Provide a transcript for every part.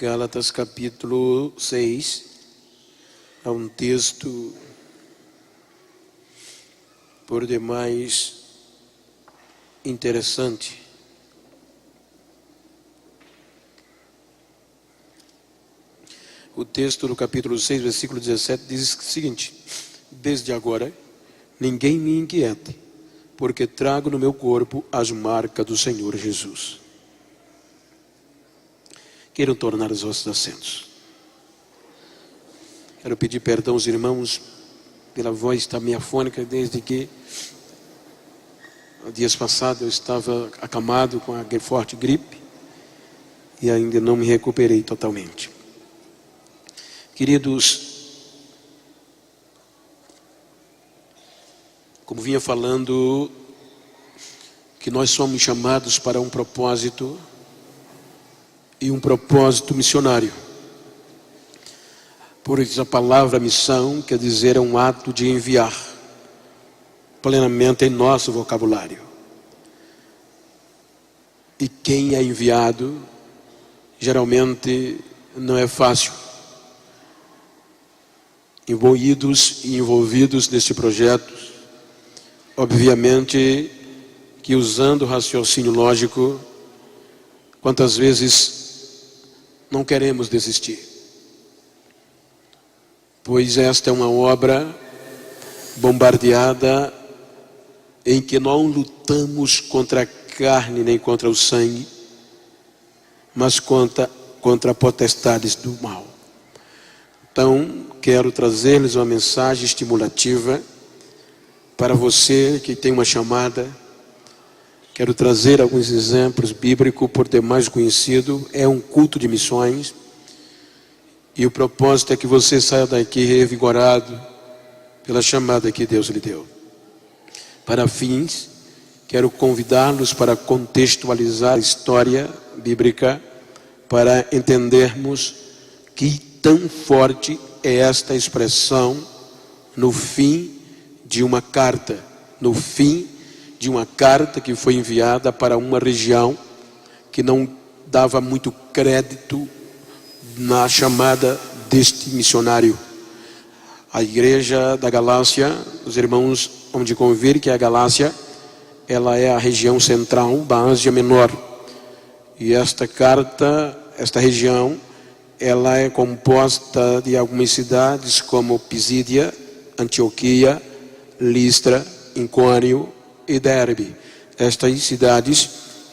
Gálatas capítulo 6, é um texto por demais interessante. O texto do capítulo 6, versículo 17 diz o seguinte: desde agora ninguém me inquiete, porque trago no meu corpo as marcas do Senhor Jesus. Quero tornar os vossos assentos. Quero pedir perdão aos irmãos pela voz da minha fônica, desde que dias passados eu estava acamado com a forte gripe e ainda não me recuperei totalmente. Queridos, como vinha falando, que nós somos chamados para um propósito e um propósito missionário. Por isso a palavra missão quer dizer é um ato de enviar plenamente em nosso vocabulário. E quem é enviado geralmente não é fácil. Envolvidos nesse projeto, obviamente que usando o raciocínio lógico, quantas vezes não queremos desistir, pois esta é uma obra bombardeada em que não lutamos contra a carne nem contra o sangue, mas contra potestades do mal. Então, quero trazer-lhes uma mensagem estimulativa para você que tem uma chamada. Quero trazer alguns exemplos bíblicos por demais conhecido. É um culto de missões. E o propósito é que você saia daqui revigorado pela chamada que Deus lhe deu. Para fins, quero convidá-los para contextualizar a história bíblica, para entendermos que tão forte é esta expressão no fim de uma carta, no fim de uma carta que foi enviada para uma região que não dava muito crédito na chamada deste missionário. A igreja da Galácia, os irmãos vão de convir que a Galácia, ela é a região central da Ásia Menor. E esta carta, esta região, ela é composta de algumas cidades como Pisídia, Antioquia, Listra, Icônio e Derbe. Estas cidades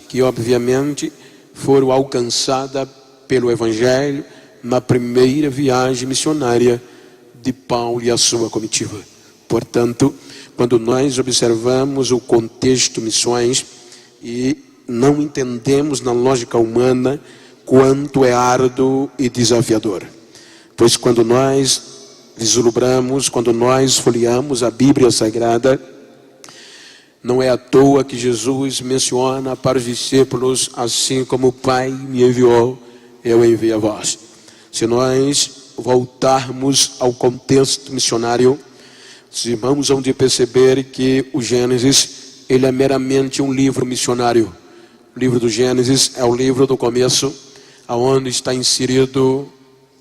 que obviamente foram alcançadas pelo Evangelho na primeira viagem missionária de Paulo e a sua comitiva. Portanto, quando nós observamos o contexto missões e não entendemos na lógica humana quanto é árduo e desafiador. Pois quando nós vislumbramos, quando nós folheamos a Bíblia Sagrada, não é à toa que Jesus menciona para os discípulos: assim como o Pai me enviou, eu envio a vós. Se nós voltarmos ao contexto missionário, os irmãos vão de perceber que o Gênesis, ele é meramente um livro missionário. O livro do Gênesis é o livro do começo, aonde está inserido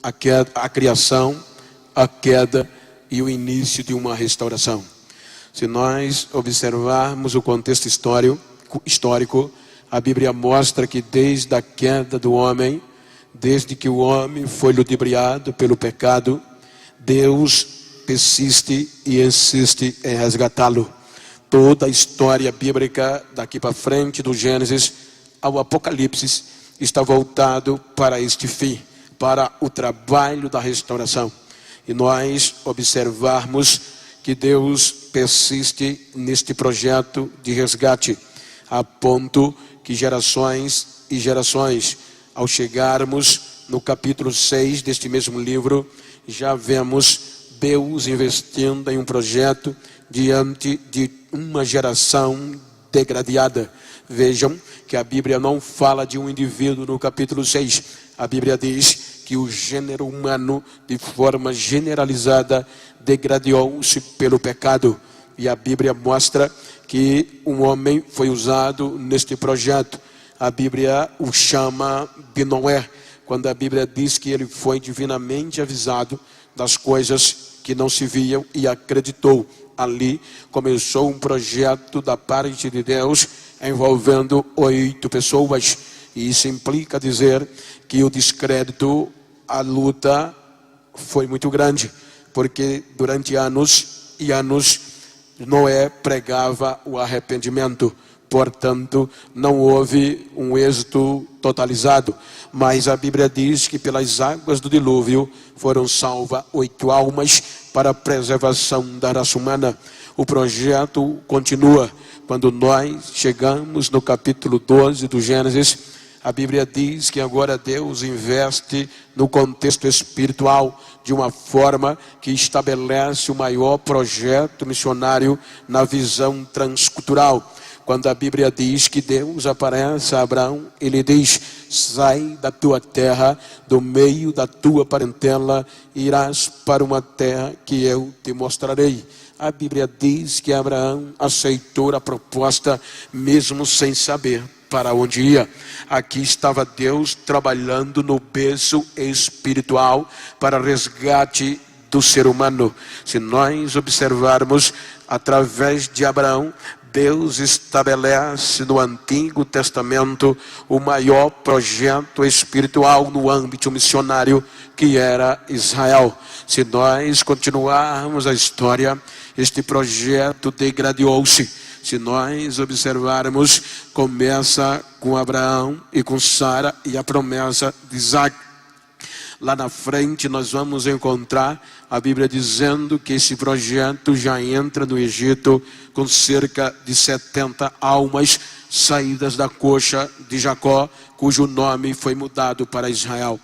a criação, a queda e o início de uma restauração. Se nós observarmos o contexto histórico, a Bíblia mostra que desde a queda do homem, desde que o homem foi ludibriado pelo pecado, Deus persiste e insiste em resgatá-lo. Toda a história bíblica, daqui para frente, do Gênesis ao Apocalipse, está voltado para este fim, para o trabalho da restauração. E nós observarmos que Deus persiste neste projeto de resgate, a ponto que gerações e gerações, ao chegarmos no capítulo 6 deste mesmo livro, já vemos Deus investindo em um projeto diante de uma geração degradada. Vejam que a Bíblia não fala de um indivíduo no capítulo 6. A Bíblia diz que o gênero humano, de forma generalizada, degradou-se pelo pecado. E a Bíblia mostra que um homem foi usado neste projeto. A Bíblia o chama de Noé, quando a Bíblia diz que ele foi divinamente avisado das coisas que não se viam e acreditou. Ali começou um projeto da parte de Deus envolvendo 8 pessoas. E isso implica dizer que o descrédito, a luta foi muito grande, porque durante anos e anos Noé pregava o arrependimento. Portanto, não houve um êxito totalizado. Mas a Bíblia diz que pelas águas do dilúvio foram salvas 8 almas para a preservação da raça humana. O projeto continua. Quando nós chegamos no capítulo 12 do Gênesis, a Bíblia diz que agora Deus investe no contexto espiritual de uma forma que estabelece o maior projeto missionário na visão transcultural. Quando a Bíblia diz que Deus aparece a Abraão, ele diz: sai da tua terra, do meio da tua parentela, irás para uma terra que eu te mostrarei. A Bíblia diz que Abraão aceitou a proposta mesmo sem saber para onde ia. Aqui estava Deus trabalhando no berço espiritual para resgate do ser humano. Se nós observarmos através de Abraão, Deus estabelece no Antigo Testamento o maior projeto espiritual no âmbito missionário, que era Israel. Se nós continuarmos a história, este projeto degradou-se. Se nós observarmos, começa com Abraão e com Sara e a promessa de Isaac. Lá na frente nós vamos encontrar a Bíblia dizendo que esse projeto já entra no Egito com cerca de 70 almas saídas da coxa de Jacó, cujo nome foi mudado para Israel.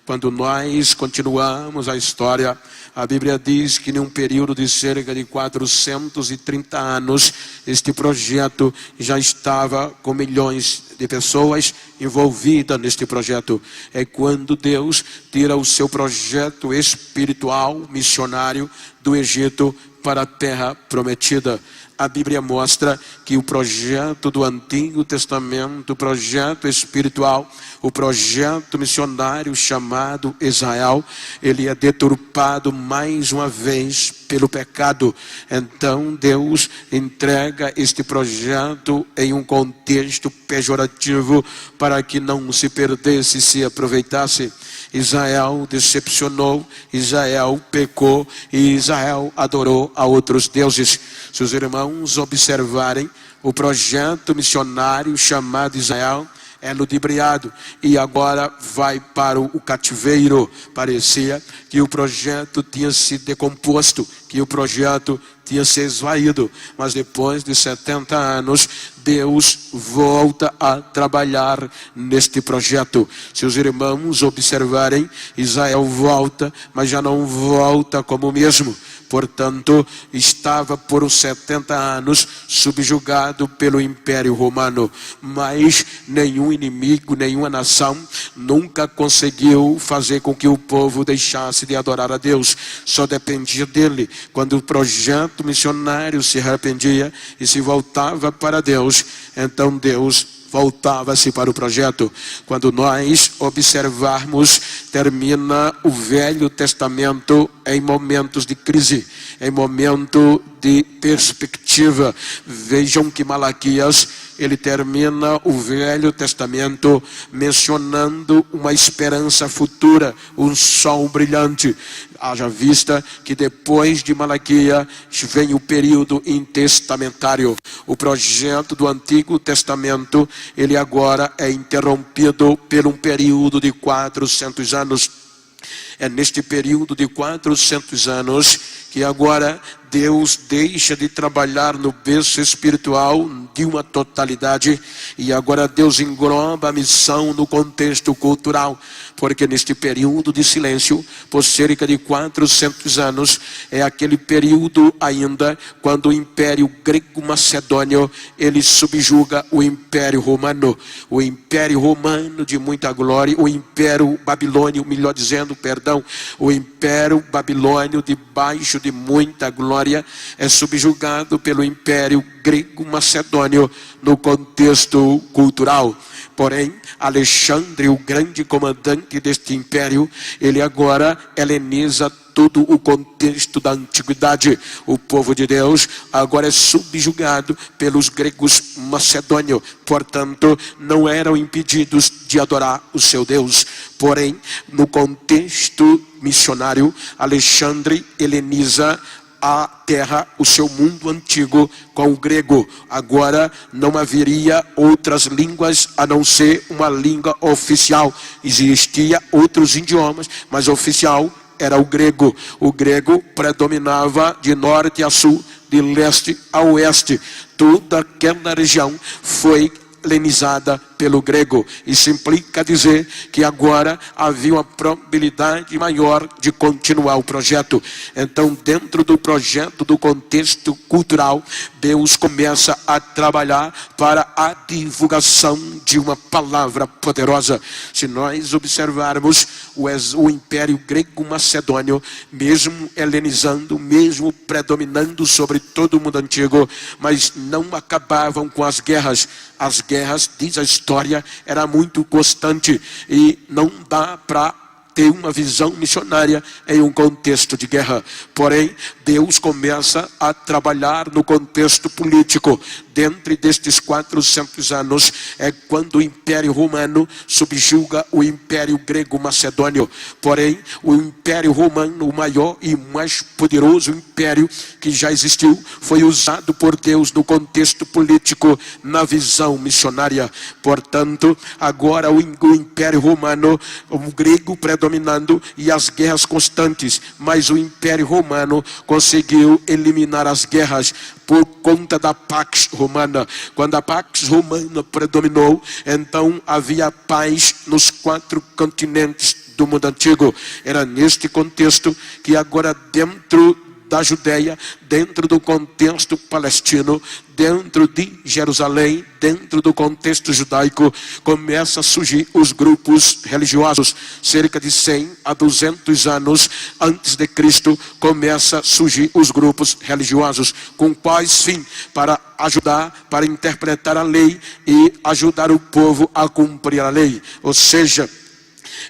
Quando nós continuamos a história, a Bíblia diz que em um período de cerca de 430 anos, este projeto já estava com milhões de pessoas envolvidas neste projeto. É quando Deus tira o seu projeto espiritual, missionário, do Egito para a terra prometida. A Bíblia mostra que o projeto do Antigo Testamento, o projeto espiritual, o projeto missionário chamado Israel, ele é deturpado mais uma vez pelo pecado. Então Deus entrega este projeto em um contexto pejorativo para que não se perdesse, se aproveitasse. Israel decepcionou, Israel pecou e Israel adorou a outros deuses. Se os irmãos observarem, o projeto missionário chamado Israel é ludibriado e agora vai para o cativeiro. Parecia que o projeto tinha se decomposto, que o projeto tinha se esvaído, mas depois de 70 anos, Deus volta a trabalhar neste projeto. Se os irmãos observarem, Israel volta, mas já não volta como o mesmo. Portanto, estava por uns 70 anos subjugado pelo Império Romano. Mas nenhum inimigo, nenhuma nação nunca conseguiu fazer com que o povo deixasse de adorar a Deus. Só dependia dele. Quando o projeto missionário se arrependia e se voltava para Deus, então Deus voltava-se para o projeto. Quando nós observarmos, termina o Velho Testamento em momentos de crise, em momento de perspectiva. Vejam que Malaquias, ele termina o Velho Testamento mencionando uma esperança futura, um sol brilhante. Haja vista que depois de Malaquias vem o período intestamentário. O projeto do Antigo Testamento, ele agora é interrompido por um período de 400 anos. É neste período de 400 anos que agora Deus deixa de trabalhar no berço espiritual de uma totalidade e agora Deus engloba a missão no contexto cultural, porque neste período de silêncio, por cerca de 400 anos, é aquele período ainda quando o Império Grego-Macedônio, ele subjuga o Império Romano. O Império Romano de muita glória, o Império Babilônio, melhor dizendo, perdão, o Império Babilônio debaixo de muita glória é subjugado pelo Império grego macedônio no contexto cultural. Porém, Alexandre, o grande comandante deste império, ele agora heleniza todo o contexto da antiguidade. O povo de Deus agora é subjugado pelos gregos macedônios, portanto, não eram impedidos de adorar o seu Deus. Porém, no contexto missionário, Alexandre heleniza a terra, o seu mundo antigo, com o grego. Agora não haveria outras línguas a não ser uma língua oficial. Existia outros idiomas, mas oficial era o grego. O grego predominava de norte a sul, de leste a oeste. Toda aquela região foi helenizada pelo grego. Isso implica dizer que agora havia uma probabilidade maior de continuar o projeto. Então, dentro do projeto, do contexto cultural, Deus começa a trabalhar para a divulgação de uma palavra poderosa. Se nós observarmos o Império Grego-Macedônio, mesmo helenizando, mesmo predominando sobre todo o mundo antigo, mas não acabavam com as guerras. As guerras, diz a história, era muito constante e não dá para ter uma visão missionária em um contexto de guerra. Porém, Deus começa a trabalhar no contexto político. Dentro destes 400 anos é quando o Império Romano subjuga o Império Grego-Macedônio. Porém, o Império Romano, o maior e mais poderoso império que já existiu, foi usado por Deus no contexto político, na visão missionária. Portanto, agora o Império Romano, o grego predominando e as guerras constantes, mas o Império Romano conseguiu eliminar as guerras por conta da Pax Romana. Quando a Pax Romana predominou, então havia paz nos 4 continentes do mundo antigo. Era neste contexto que agora, dentro da Judeia, dentro do contexto palestino, dentro de Jerusalém, dentro do contexto judaico, começa a surgir os grupos religiosos. Cerca de 100 a 200 anos antes de Cristo, começa a surgir os grupos religiosos. Com quais fim? Para ajudar, para interpretar a lei e ajudar o povo a cumprir a lei. Ou seja,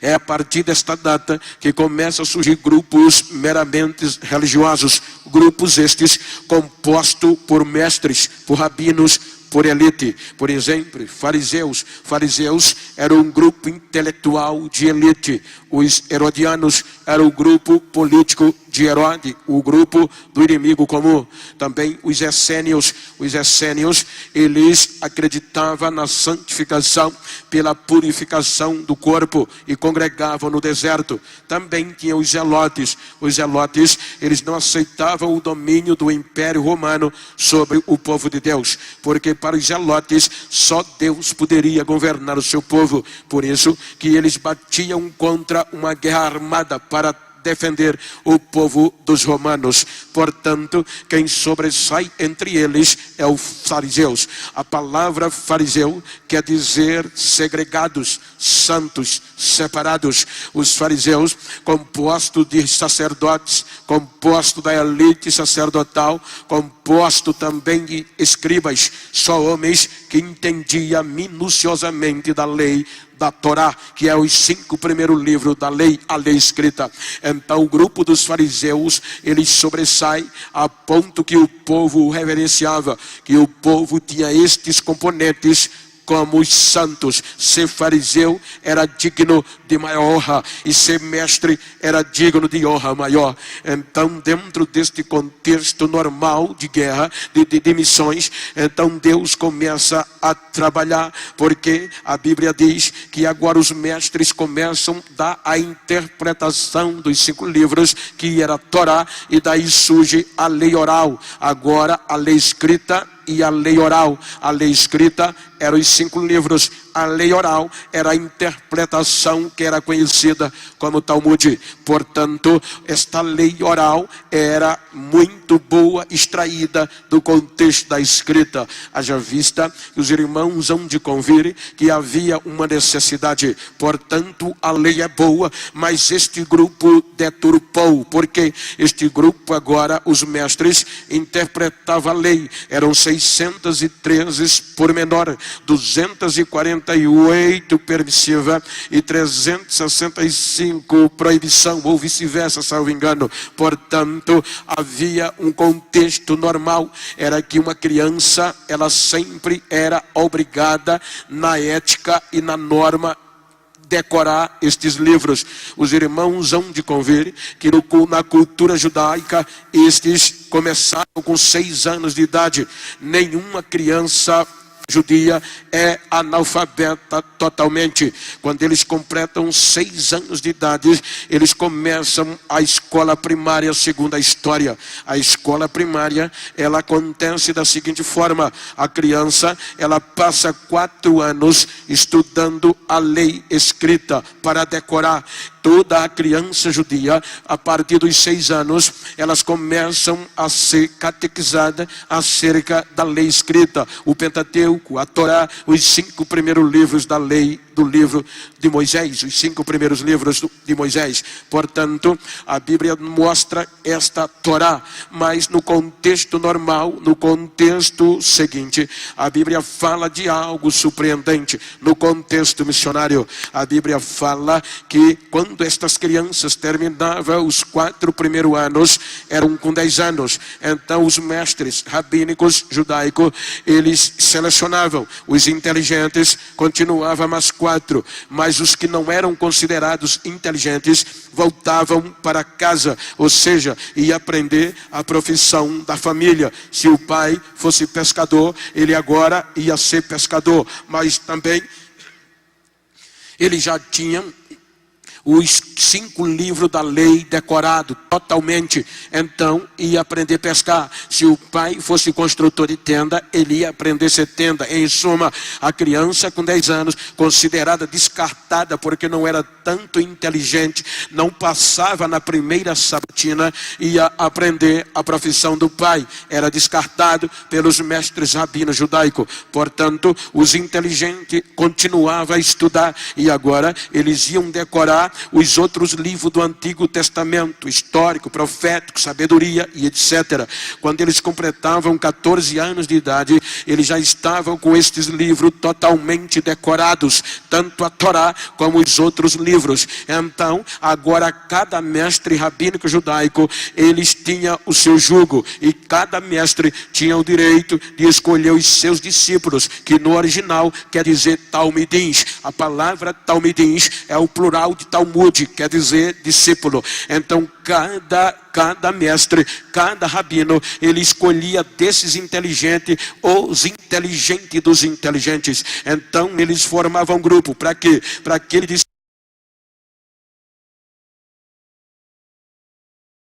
é a partir desta data que começam a surgir grupos meramente religiosos. Grupos estes compostos por mestres, por rabinos, por elite. Por exemplo, fariseus. Fariseus eram um grupo intelectual de elite. Os herodianos eram o grupo político de Herode, o grupo do inimigo comum. Também os essênios. Os essênios, eles acreditavam na santificação pela purificação do corpo e congregavam no deserto. Também tinha os zelotes. Os zelotes, eles não aceitavam o domínio do Império Romano sobre o povo de Deus, porque para os zelotes só Deus poderia governar o seu povo. Por isso que eles batiam contra uma guerra armada para defender o povo dos romanos. Portanto, quem sobressai entre eles é os fariseus. A palavra fariseu quer dizer segregados, santos, separados. Os fariseus, composto de sacerdotes, composto da elite sacerdotal, composto também de escribas, só homens que entendiam minuciosamente da lei, da Torá, que é os 5 primeiros livros da lei, a lei escrita. Então o grupo dos fariseus, eles sobressaem a ponto que o povo reverenciava, que o povo tinha estes componentes como os santos. Ser fariseu era digno de maior honra, e ser mestre era digno de honra maior. Então, dentro deste contexto normal de guerra, de missões, então Deus começa a trabalhar, porque a Bíblia diz que agora os mestres começam a dar a interpretação dos 5 livros, que era a Torá, e daí surge a lei oral. Agora a lei escrita e a lei oral. A lei escrita eram os 5 livros, a lei oral era a interpretação que era conhecida como Talmud. Portanto, esta lei oral era muito boa, extraída do contexto da escrita. Haja vista que os irmãos hão de convir que havia uma necessidade. Portanto, a lei é boa, mas este grupo deturpou, porque este grupo agora, os mestres, interpretavam a lei. Eram 613 pormenor, 248 permissiva e 365 proibição, ou vice-versa, salvo engano. Portanto, havia um contexto normal, era que uma criança, ela sempre era obrigada na ética e na norma decorar estes livros. Os irmãos hão de convir que na cultura judaica estes começaram com 6 anos de idade. Nenhuma criança judia é analfabeta totalmente. Quando eles completam 6 anos de idade, eles começam a escola primária segundo a história. A escola primária, ela acontece da seguinte forma: a criança, ela passa 4 anos estudando a lei escrita para decorar. Toda a criança judia, a partir dos 6 anos, elas começam a ser catequizadas acerca da lei escrita. O Pentateuco, a Torá, os 5 primeiros livros da lei, do livro de Moisés, os 5 primeiros livros de Moisés. Portanto, a Bíblia mostra esta Torá, mas no contexto normal, no contexto seguinte, a Bíblia fala de algo surpreendente. No contexto missionário, a Bíblia fala que quando estas crianças terminavam os 4 primeiros anos, eram com 10 anos. Então os mestres rabínicos judaicos, eles selecionavam os inteligentes, continuavam mais 4, mas os que não eram considerados inteligentes voltavam para casa, ou seja, ia aprender a profissão da família. Se o pai fosse pescador, ele agora ia ser pescador, mas também ele já tinha os 5 livros da lei decorado totalmente, então ia aprender a pescar. Se o pai fosse construtor de tenda, ele ia aprender a ser tenda. Em suma, a criança com 10 anos, considerada descartada porque não era tanto inteligente, não passava na primeira sabatina, ia aprender a profissão do pai. Era descartado pelos mestres rabinos judaicos. Portanto, os inteligentes continuavam a estudar, e agora eles iam decorar os outros livros do Antigo Testamento, histórico, profético, sabedoria e etc. Quando eles completavam 14 anos de idade, eles já estavam com estes livros totalmente decorados, tanto a Torá como os outros livros. Então, agora cada mestre rabínico judaico, eles tinham o seu jugo, e cada mestre tinha o direito de escolher os seus discípulos, que no original quer dizer talmidins. A palavra talmidins é o plural de Talmud, quer dizer discípulo. Então cada mestre, cada rabino, ele escolhia desses inteligentes os inteligentes dos inteligentes. Então eles formavam um grupo. Para quê? Para que ele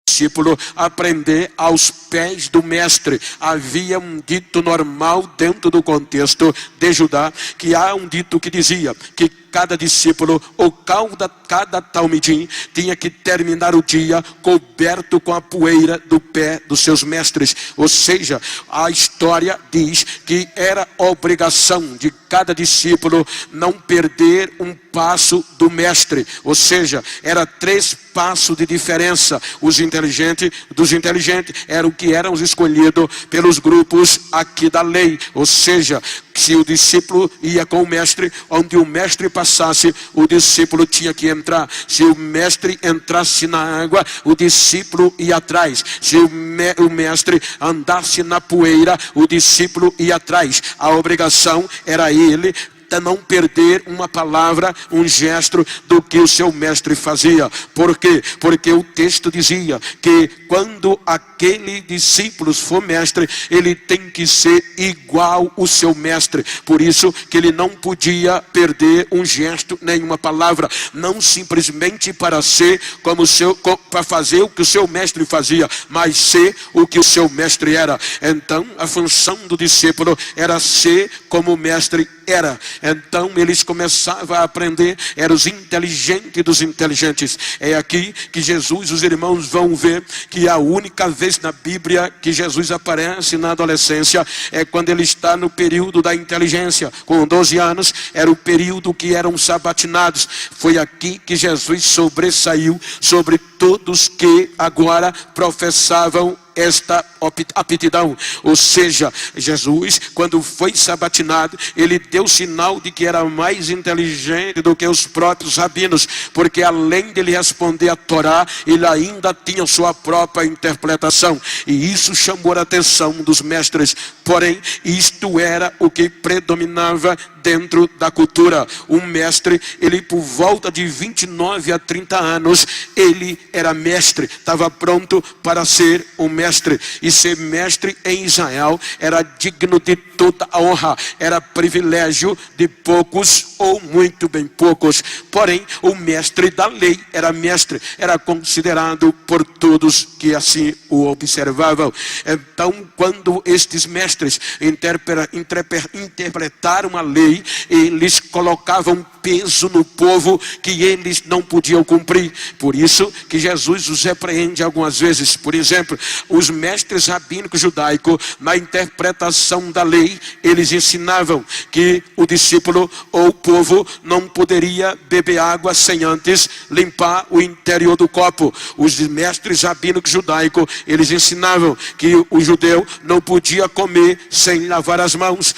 discípulo aprender aos pés do mestre. Havia um dito normal dentro do contexto de Judá, que há um dito que dizia que cada discípulo, ou cada talmidim, tinha que terminar o dia coberto com a poeira do pé dos seus mestres. Ou seja, a história diz que era obrigação de cada discípulo não perder um passo do mestre. Ou seja, era 3 passos de diferença. Os inteligentes dos inteligentes eram que eram os escolhidos pelos grupos aqui da lei. Ou seja, se o discípulo ia com o mestre, onde o mestre passasse, o discípulo tinha que entrar. Se o mestre entrasse na água, o discípulo ia atrás. Se o mestre andasse na poeira, o discípulo ia atrás. A obrigação era ele não perder uma palavra, um gesto do que o seu mestre fazia. Por quê? Porque o texto dizia que quando aquele discípulo for mestre, ele tem que ser igual ao seu mestre. Por isso que ele não podia perder um gesto, nenhuma palavra, não simplesmente para ser como para fazer o que o seu mestre fazia, mas ser o que o seu mestre era. Então a função do discípulo era ser como o mestre era. Então eles começavam a aprender, eram os inteligentes dos inteligentes. É aqui que Jesus, os irmãos vão ver que a única vez na Bíblia que Jesus aparece na adolescência é quando ele está no período da inteligência. Com 12 anos era o período que eram sabatinados. Foi aqui que Jesus sobressaiu sobre todos que agora professavam esta aptidão. Ou seja, Jesus, quando foi sabatinado, ele deu sinal de que era mais inteligente do que os próprios rabinos, porque além de ele responder a Torá, ele ainda tinha sua própria interpretação, e isso chamou a atenção dos mestres. Porém, isto era o que predominava dentro da cultura. Um mestre, ele por volta de 29 a 30 anos, ele era mestre, estava pronto para ser um mestre. E ser mestre em Israel era digno de toda a honra, era privilégio de poucos ou muito bem poucos. Porém, o mestre da lei era mestre, era considerado por todos que assim o observavam. Então, quando estes mestres interpretaram a lei, eles colocavam peso no povo que eles não podiam cumprir. Por isso que Jesus os repreende algumas vezes. Por exemplo, os mestres rabínicos judaicos, na interpretação da lei, eles ensinavam que o discípulo ou o povo não poderia beber água sem antes limpar o interior do copo. Os mestres rabínicos judaicos, eles ensinavam que o judeu não podia comer sem lavar as mãos.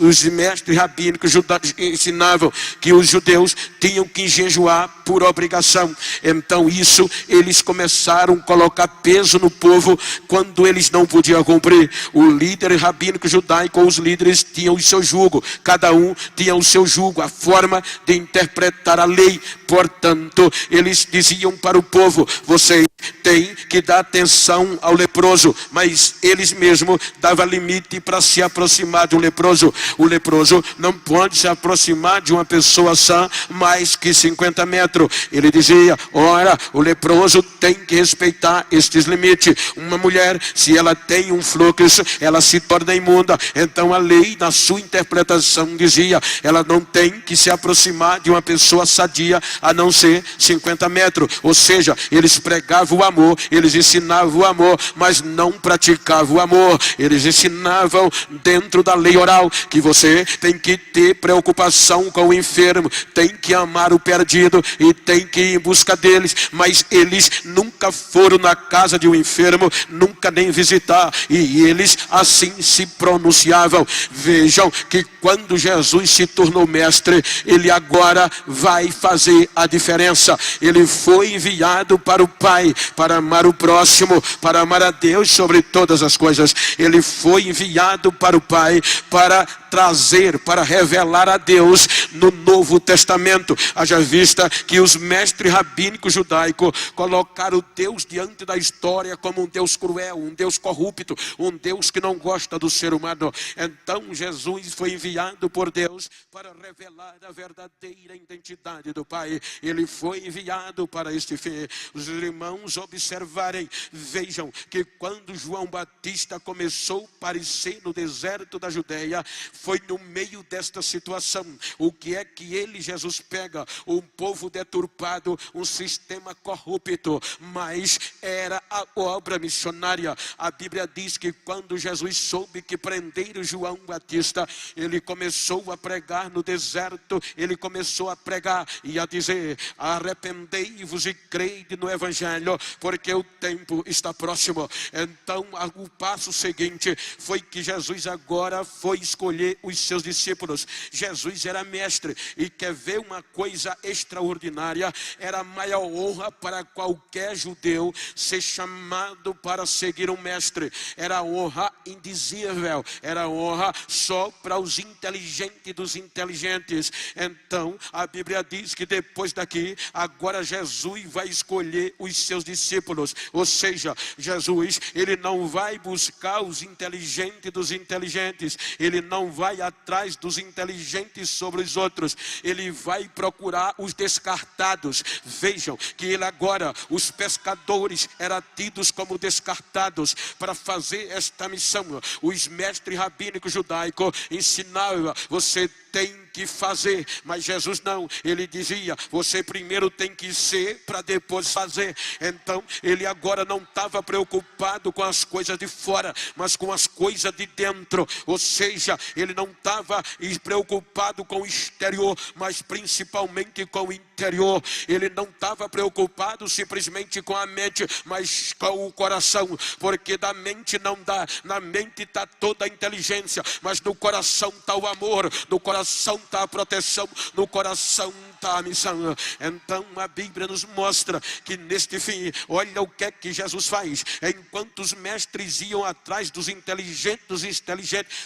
Os mestres rabínicos ensinavam que os judeus tinham que jejuar por obrigação. Então isso, eles começaram a colocar peso no povo quando eles não podiam cumprir. O líder rabínico judaico, os líderes tinham o seu jugo, cada um tinha o seu jugo, a forma de interpretar a lei. Portanto, eles diziam para o povo: você tem que dar atenção ao leproso, mas eles mesmos davam limite para se aproximar de um leproso. O leproso não pode se aproximar de uma pessoa sã mais que 50 metros. Ele dizia: ora, o leproso tem que respeitar estes limites. Uma mulher, se ela tem um fluxo, ela se torna imunda. Então a lei, na sua interpretação, dizia: ela não tem que se aproximar de uma pessoa sadia a não ser 50 metros. Ou seja, eles pregavam o amor, eles ensinavam o amor, mas não praticavam o amor. Eles ensinavam dentro da lei oral que você tem que ter preocupação com o enfermo, tem que amar o perdido e tem que ir em busca deles. Mas eles nunca foram na casa de um enfermo, nunca nem visitar, e eles assim se pronunciavam. Vejam que quando Jesus se tornou mestre, ele agora vai fazer a diferença. Ele foi enviado para o Pai, para amar o próximo, para amar a Deus sobre todas as coisas. Ele foi enviado para o Pai para trazer, para revelar a Deus no Novo Testamento. Haja vista que os mestres rabínicos judaicos colocaram Deus diante da história como um Deus cruel, um Deus corrupto, um Deus que não gosta do ser humano. Então Jesus foi enviado por Deus para revelar a verdadeira identidade do Pai. Ele foi enviado para este fim. Os irmãos observarem, vejam que quando João Batista começou a aparecer no deserto da Judeia, foi no meio desta situação. O que é que ele, Jesus, pega? Um povo deturpado, um sistema corrupto, mas era a obra missionária. A Bíblia diz que quando Jesus soube que prenderam João Batista, ele começou a pregar no deserto, ele começou a pregar e a dizer: arrependei-vos e crede no Evangelho, porque o tempo está próximo. Então o passo seguinte foi que Jesus agora foi escolher os seus discípulos. Jesus era mestre, e quer ver uma coisa extraordinária? Era a maior honra para qualquer judeu ser chamado para seguir um mestre. Era honra indizível, era honra só para os inteligentes dos inteligentes. Então a Bíblia diz que depois daqui, agora Jesus vai escolher os seus discípulos. Ou seja, Jesus, ele não vai buscar os inteligentes dos inteligentes, ele não vai atrás dos inteligentes sobre os outros. Ele vai procurar os descartados. Vejam que ele agora, os pescadores eram tidos como descartados para fazer esta missão. Os mestres rabínicos judaicos ensinavam: você tem que fazer, mas Jesus não, ele dizia: você primeiro tem que ser para depois fazer. Então ele agora não estava preocupado com as coisas de fora, mas com as coisas de dentro. Ou seja, ele não estava preocupado com o exterior, mas principalmente com o interior. Ele não estava preocupado simplesmente com a mente, mas com o coração, porque da mente não dá, na mente está toda a inteligência, mas no coração está o amor, no coração está a proteção, no coração está a missão. Então a Bíblia nos mostra que neste fim, olha o que é que Jesus faz. Enquanto os mestres iam atrás dos inteligentes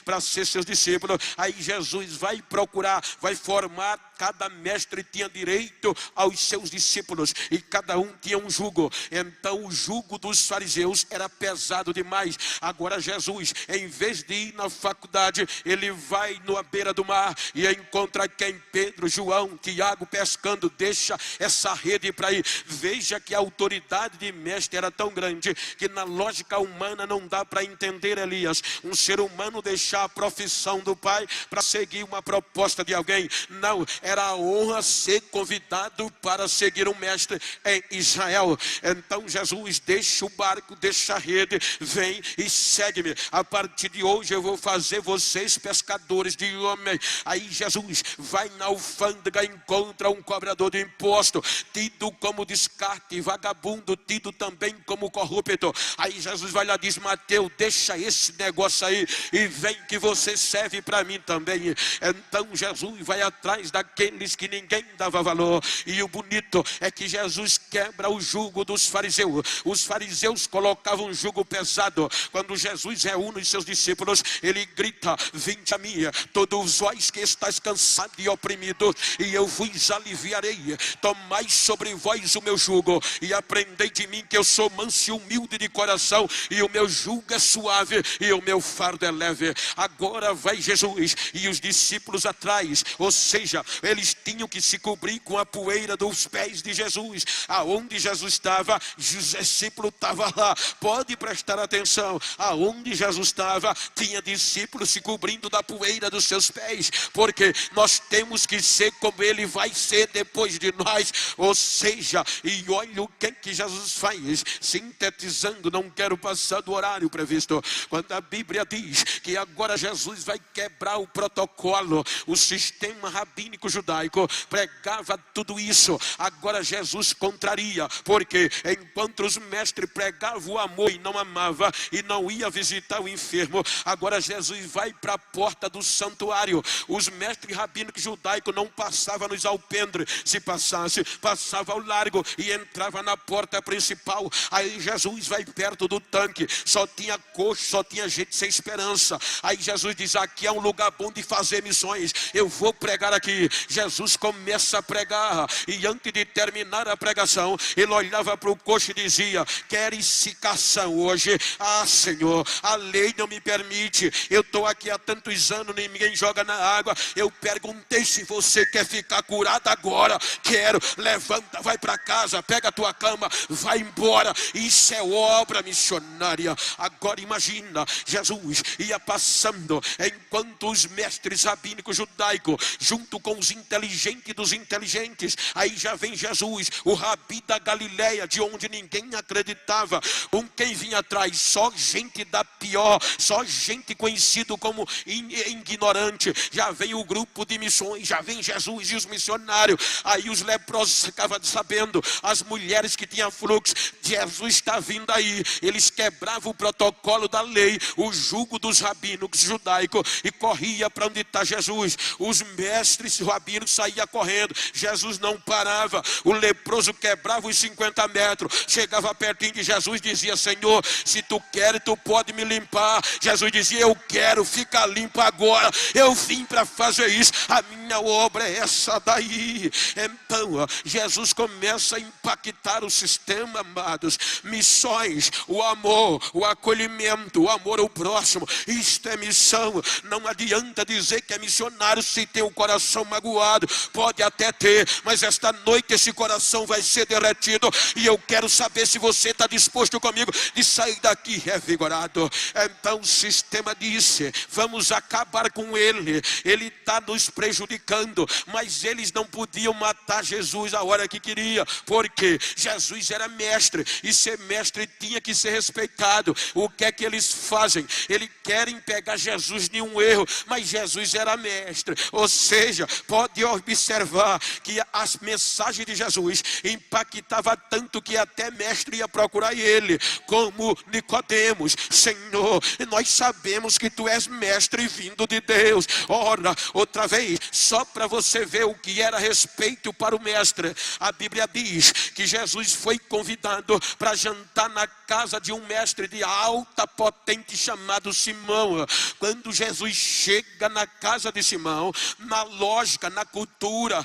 para ser seus discípulos, aí Jesus vai procurar, vai formar. Cada mestre tinha direito aos seus discípulos e cada um tinha um jugo. Então o jugo dos fariseus era pesado demais. Agora Jesus, em vez de ir na faculdade, ele vai na beira do mar e encontra quem? Pedro, João, Tiago pescando. Deixa essa rede para ir. Veja que a autoridade de mestre era tão grande que na lógica humana não dá para entender, Elias, um ser humano deixar a profissão do pai para seguir uma proposta de alguém. Não, era a honra ser convidado para seguir um mestre em Israel. Então Jesus deixa o barco, deixa a rede, vem e segue-me. A partir de hoje eu vou fazer vocês pescadores de homens. Aí Jesus vai na alfândega, encontra um cobrador de imposto, tido como descarte, vagabundo, tido também como corrupto. Aí Jesus vai lá e diz: Mateus, deixa esse negócio aí e vem que você serve para mim também. Então Jesus vai atrás daqueles que ninguém dava valor. E o bonito é que Jesus quebra o jugo dos fariseus. Os fariseus colocavam um jugo pesado. Quando Jesus reúne os seus discípulos, ele grita: vinde a mim, todos vós que estáis cansados e oprimidos, e eu vos aliviarei. Tomai sobre vós o meu jugo e aprendei de mim, que eu sou manso e humilde de coração, e o meu jugo é suave e o meu fardo é leve. Agora vai Jesus e os discípulos atrás, ou seja, eles tinham que se cobrir com a poeira dos pés de Jesus. Aonde Jesus estava, os discípulos estavam lá. Pode prestar atenção, aonde Jesus estava, tinha discípulos se cobrindo da poeira dos seus pés, porque nós temos que ser como ele vai ser depois de nós. Ou seja, e olha o que Jesus faz, sintetizando, não quero passar do horário previsto, quando a Bíblia diz que agora Jesus vai quebrar o protocolo, o sistema rabínico judaico pregava tudo isso. Agora Jesus contraria, porque enquanto os mestres pregavam o amor e não amava e não ia visitar o enfermo, agora Jesus vai para a porta do santuário. Os mestres rabínicos judaicos não passavam nos alpendres, se passasse, passava ao largo e entrava na porta principal. Aí Jesus vai perto do tanque, só tinha coxo, só tinha gente sem esperança. Aí Jesus diz: aqui é um lugar bom de fazer missões, eu vou pregar aqui. Jesus começa a pregar, e antes de terminar a pregação, ele olhava para o coxo e dizia: queres cicação hoje? Ah, Senhor, a lei não me permite, eu estou aqui há tantos anos, ninguém joga na água. Eu perguntei se você quer ficar curado agora. Quero. Levanta, vai para casa, pega a tua cama, vai embora. Isso é obra missionária. Agora imagina, Jesus ia passando, enquanto os mestres rabínicos judaicos, junto com os inteligentes dos inteligentes, aí já vem Jesus, o rabi da Galileia, de onde ninguém acreditava. Com quem vinha atrás? Só gente da pior, só gente conhecido como ignorante. Já vem o grupo de missões, já vem Jesus e os missionários. Aí os leprosos ficavam sabendo, as mulheres que tinham fluxo, Jesus está vindo aí. Eles quebravam o protocolo da lei, o jugo dos rabinos judaicos, e corria para onde está Jesus. Os mestres rabinos saíam correndo, Jesus não parava. O leproso quebrava os 50 metros, chegava pertinho de Jesus e dizia: Senhor, se tu queres, tu pode me limpar. Jesus dizia: eu quero, fica limpo agora, eu vim para fazer isso, a minha obra é essa daí. aí, então, Jesus começa a impactar o sistema, amados. Missões, o amor, o acolhimento, o amor ao próximo. Isto é missão. Não adianta dizer que é missionário se tem o coração magoado. Pode até ter, mas esta noite esse coração vai ser derretido. E eu quero saber se você está disposto comigo de sair daqui revigorado. Então o sistema disse: vamos acabar com ele. Ele está nos prejudicando. Mas eles não podiam matar Jesus a hora que queria, porque Jesus era mestre, e ser mestre tinha que ser respeitado. O que é que eles fazem? Eles querem pegar Jesus de um erro, mas Jesus era mestre. Ou seja, pode observar que as mensagens de Jesus impactava tanto que até mestre ia procurar ele, como Nicodemos. Senhor, nós sabemos que tu és mestre vindo de Deus. Ora, outra vez, só para você ver o que era respeito para o mestre. A Bíblia diz que Jesus foi convidado para jantar na casa de um mestre de alta potente chamado Simão. Quando Jesus chega na casa de Simão, na lógica, na cultura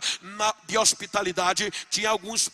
de hospitalidade, tinha alguns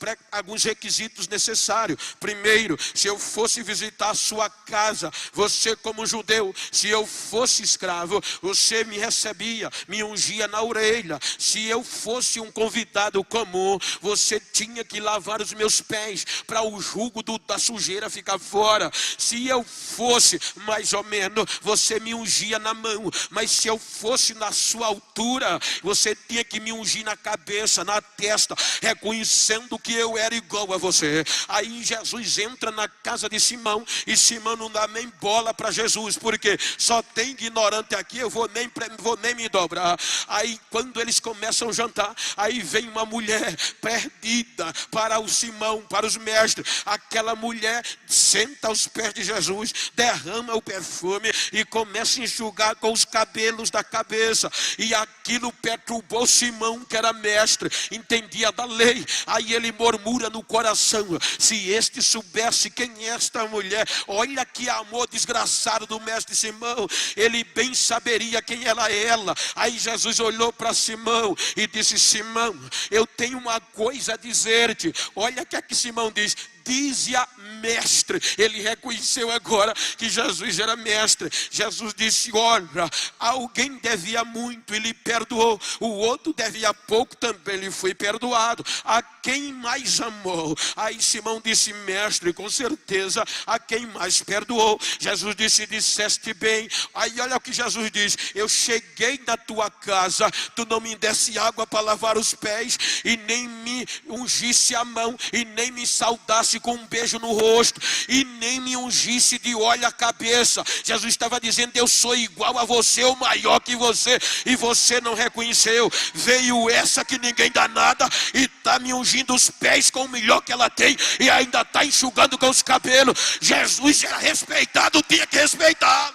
requisitos necessários. Primeiro, se eu fosse visitar a sua casa, você como judeu, se eu fosse escravo, você me recebia, me ungia na orelha. Se eu fosse um convidado comum, você tinha que lavar os meus pés para o jugo da sujeira ficar fora. Se eu fosse mais ou menos, você me ungia na mão. Mas se eu fosse na sua altura, você tinha que me ungir na cabeça, na testa, reconhecendo que eu era igual a você. Aí Jesus entra na casa de Simão, e Simão não dá nem bola para Jesus, porque só tem ignorante aqui, eu vou nem me dobrar. Aí quando eles começam a jantar, aí vem uma mulher perdida para o Simão, para os mestres. Aquela mulher senta aos pés de Jesus, derrama o perfume e começa a enxugar com os cabelos da cabeça. E aquilo perturbou Simão, que era mestre, entendia da lei. Aí ele murmura no coração: se este soubesse quem é esta mulher, olha que amor desgraçado do mestre Simão, ele bem saberia quem era ela. Aí Jesus olhou para Simão e disse: Simão, eu tenho uma coisa a dizer-te. Olha o que é que Simão diz: dize-a mestre. Ele reconheceu agora que Jesus era mestre. Jesus disse: olha, alguém devia muito e lhe perdoou, o outro devia pouco, também lhe foi perdoado. A quem mais amou? Aí Simão disse: mestre, com certeza a quem mais perdoou. Jesus disse: disseste bem. Aí olha o que Jesus diz: eu cheguei na tua casa, tu não me desse água para lavar os pés, e nem me ungisse a mão, e nem me saudasse com um beijo no rosto, e nem me ungisse de óleo a cabeça. Jesus estava dizendo: eu sou igual a você, ou maior que você, e você não reconheceu. Veio essa que ninguém dá nada e está me ungindo os pés com o melhor que ela tem, e ainda está enxugando com os cabelos. Jesus era respeitado, tinha que respeitar.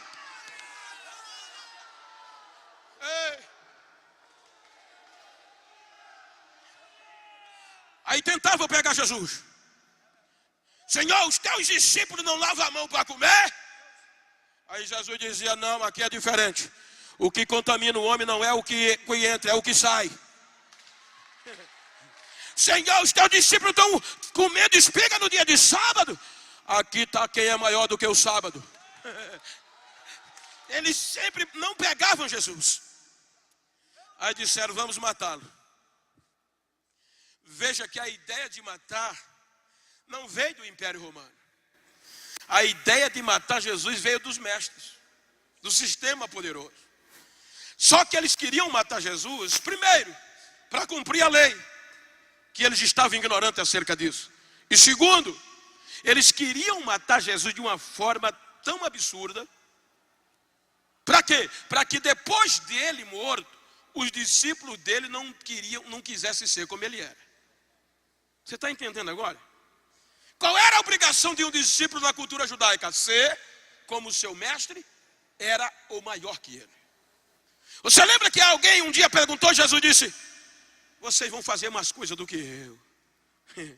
Aí tentava pegar Jesus: Senhor, os teus discípulos não lavam a mão para comer? Aí Jesus dizia: não, aqui é diferente. O que contamina o homem não é o que entra, é o que sai. Senhor, os teus discípulos estão comendo espiga no dia de sábado? Aqui está quem é maior do que o sábado. Eles sempre não pegavam Jesus. Aí disseram: vamos matá-lo. Veja que a ideia de matar não veio do Império Romano. A ideia de matar Jesus veio dos mestres, do sistema poderoso. Só que eles queriam matar Jesus, primeiro, para cumprir a lei, que eles estavam ignorantes acerca disso. E segundo, eles queriam matar Jesus de uma forma tão absurda. Para quê? Para que depois dele morto, os discípulos dele não quisessem ser como ele era. Você está entendendo agora? Qual era a obrigação de um discípulo na cultura judaica? Ser como seu mestre era o maior que ele. Você lembra que alguém um dia perguntou, Jesus disse: vocês vão fazer mais coisas do que eu.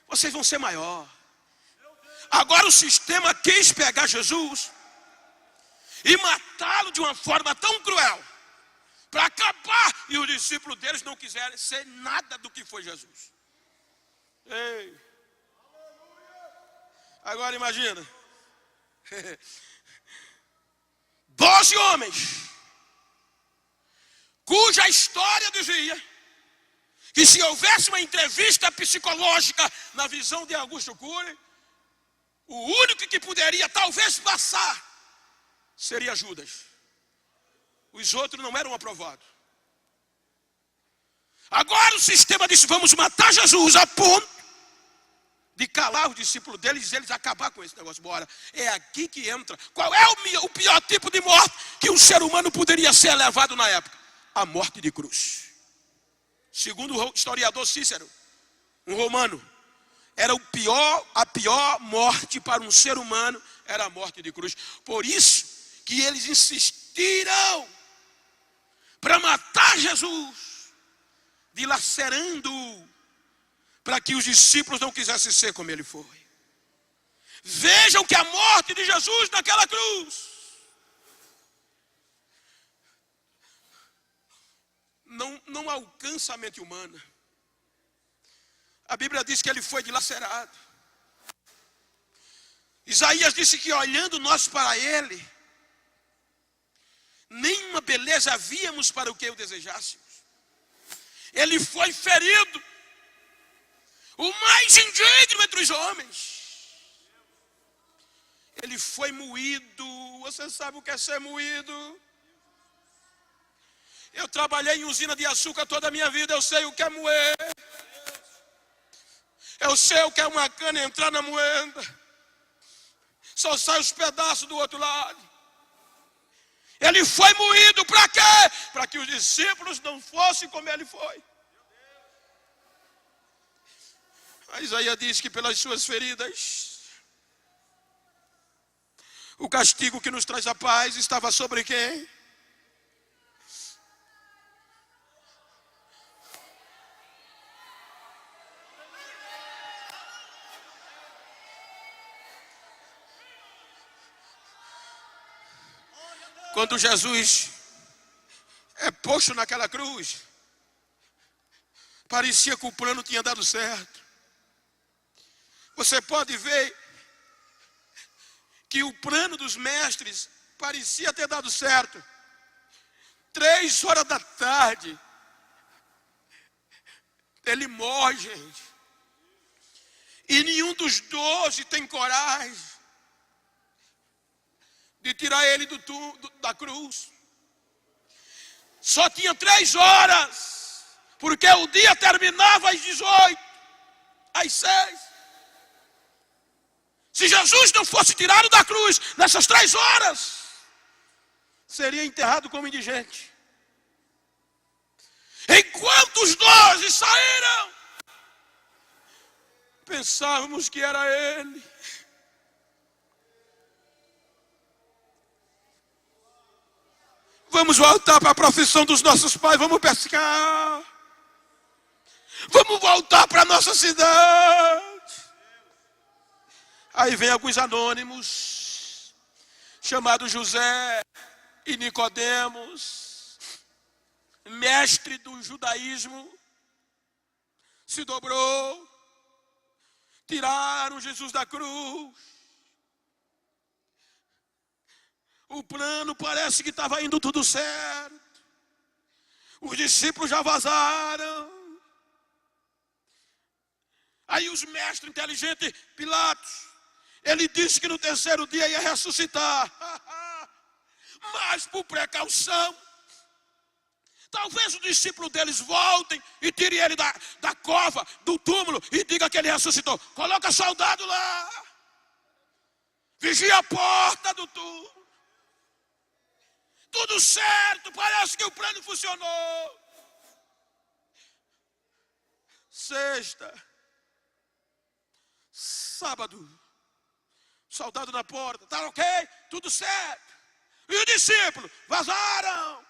Vocês vão ser maior. Agora o sistema quis pegar Jesus e matá-lo de uma forma tão cruel para acabar, e os discípulos deles não quiserem ser nada do que foi Jesus. Ei. Agora imagina, 12 homens, cuja história dizia que se houvesse uma entrevista psicológica na visão de Augusto Cury, o único que poderia talvez passar seria Judas. Os outros não eram aprovados. Agora o sistema disse: vamos matar Jesus a ponto de calar os discípulos deles e eles acabar com esse negócio. Bora. É aqui que entra. Qual é o pior tipo de morte que um ser humano poderia ser levado na época? A morte de cruz. Segundo o historiador Cícero, um romano, era a pior morte para um ser humano era a morte de cruz. Por isso que eles insistiram para matar Jesus, dilacerando-o, para que os discípulos não quisessem ser como ele foi. Vejam que a morte de Jesus naquela cruz não alcança a mente humana. A Bíblia diz que ele foi dilacerado. Isaías disse que olhando nós para ele, nenhuma beleza víamos para o que o desejássemos. Ele foi ferido, o mais indigno entre os homens. Ele foi moído. Você sabe o que é ser moído? Eu trabalhei em usina de açúcar toda a minha vida. Eu sei o que é moer. Eu sei o que é uma cana entrar na moenda. Só sai os pedaços do outro lado. Ele foi moído para quê? Para que os discípulos não fossem como ele foi. A Isaías diz que pelas suas feridas, o castigo que nos traz a paz estava sobre quem? Quando Jesus é posto naquela cruz, parecia que o plano tinha dado certo. Você pode ver que o plano dos mestres parecia ter dado certo. 3 horas da tarde, ele morre, gente. E nenhum dos 12 tem coragem de tirar ele da cruz. Só tinha 3 horas, porque o dia terminava às 18, às 6. Se Jesus não fosse tirado da cruz nessas 3 horas, seria enterrado como indigente. Enquanto os 12 saíram, pensávamos que era ele. Vamos voltar para a profissão dos nossos pais, vamos pescar. Vamos voltar para a nossa cidade. Aí vem alguns anônimos, chamados José e Nicodemos, mestre do judaísmo, se dobrou, tiraram Jesus da cruz. O plano parece que estava indo tudo certo. Os discípulos já vazaram. Aí os mestres inteligentes, Pilatos, ele disse que no 3º dia ia ressuscitar. Mas por precaução, talvez os discípulos deles voltem e tirem ele da cova, do túmulo, e diga que ele ressuscitou. Coloca soldado lá. Vigia a porta do túmulo. Tudo certo, parece que o plano funcionou. Sexta, sábado, soldado na porta, tá ok? Tudo certo. E os discípulos vazaram.